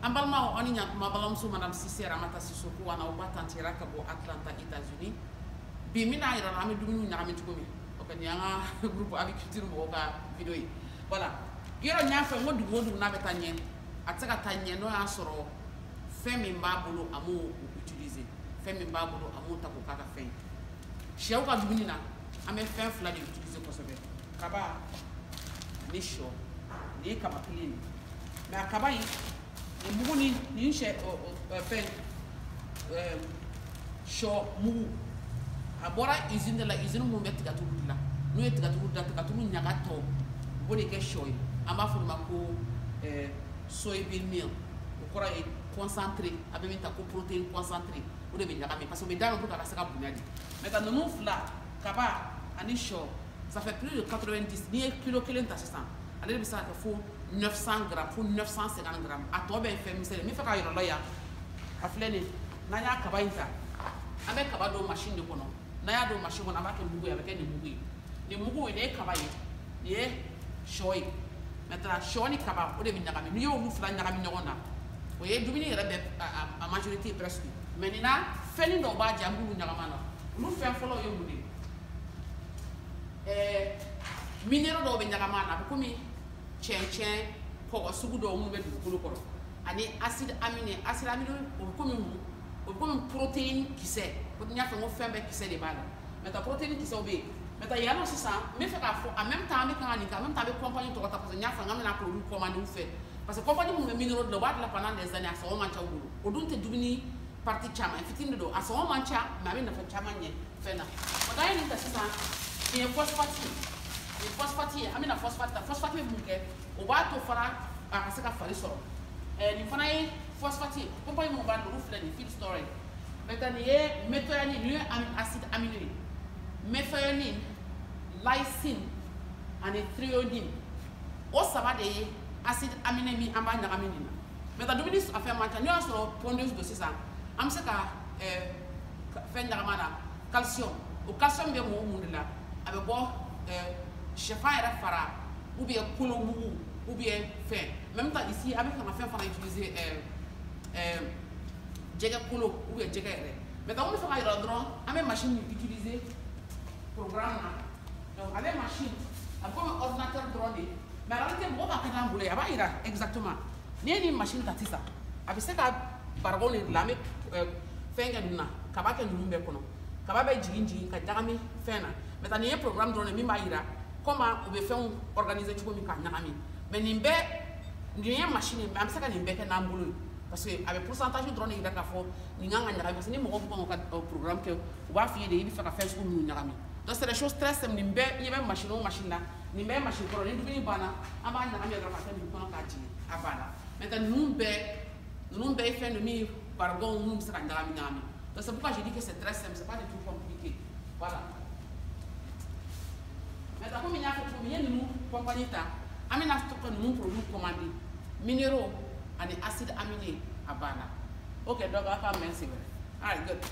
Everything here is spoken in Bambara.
Ambalma oni nya kuma balam su madam Sisera mata Sissoko wana o batantira ka bo Atlanta États-Unis bi mina ira na mi dumi na mi tukumi o kan yanga groupe agriculture mo ka video yi voilà yoro nya fa modu na betanye ataka tanye no asoro femi mbabulu amu utiliser femi mbabulu amu ta ko kaka fen shew ka dumi na ame fen fla de utiliser ko sobe kaba ni sho ni kaba clean mais akaba yi muguni ni she fen sho mugu abora usine la usine mo metti gatu la no etti gatu nyaga to bodi ke shoy ama furma ko soybean meal ko ra concentré abe minta ko protéine concentré o de be nyaga mais parce que me dama pour ka saka bunyadi mais quand nous fla kaba ani sho ça fait plus de 90 ni kilo ta 600 allez bisa ka fo 900 grammes pour 950 grammes a to be fe misele mi fa ka yoro ya aflene na ya kaba inta abe kaba do machine de kono na ya do machine kono abake mugu ya be ni mugu ne kaba yi ye shoy maintenant shoy ni kaba o de bi nyagami ni yo mu fla nyagami nyogona o ye dumini rebe a majorité presque mais ni na feni do ba jambu nyagama na lu fe folo yo mudi minero do be nyagama na ko mi chen ko sugu do mu be du ko ani acide aminé o ko mi protéine qui c'est ko nya fa ngo fembe qui c'est de bala mais ta protéine qui c'est obé mais ta yalo c'est ça mais fait fo en même temps avec en même temps avec compagnie to ta parce nya fa ngam na produit commandé ou fait parce que compagnie mu minero do ba la pendant des années so man cha wu o dun te dubini parti chama fitinde do aso man cha ma be na fa chama nye fena o da ni ta c'est ça et phosphate amina phosphate mu ke o ba to fara a saka fari so ni fana yi phosphate compagnie mu ba do reflet ni feed storage maintenant ye methionine ni acide aminé methionine lysine and threonine o sama de acide aminé mi amba nyaka minina maintenant dumini affaire manta ni asoro pondeuse de ça am saka fe nyaka mana calcium o calcium be mo mundila abe bo chefa era fara ou bien kolomu ou bien fin même temps ici avec on a fait utiliser jega kolo ou bien jega ere mais quand on fait un aérodrome avec machine utiliser programme donc avec machine comme ordinateur drone mais en réalité on va faire un boulot aba ira exactement ni machine tatisa abi seka bargon la me fenga duna kabake ndumbe kono kababe jigi ka jagami fena mais tani un programme drone mi ma ira comment on veut faire organiser tu comme ka nyami mais nimbe ni machine mais am seka nimbe ke na mbulu parce que avec pourcentage de drone ira ka fo ni nganga nyaka parce que ni mo ko ko programme que on va fier de il faut faire ce nous nyami donc c'est des choses très simples nimbe y même machine là nimbe machine ko ni dubini bana amba nyaka mi ira ka tan ko ka ji abana maintenant nous be fait de mi bargon nous seka nyami nyami donc c'est pourquoi je dis que c'est très simple c'est pas du tout compliqué voilà. Mais comme il y a fait nous compagnie ta amina stock nous produit commandé minéraux et acides aminés à bana. OK, donc on va faire merci. All right, good.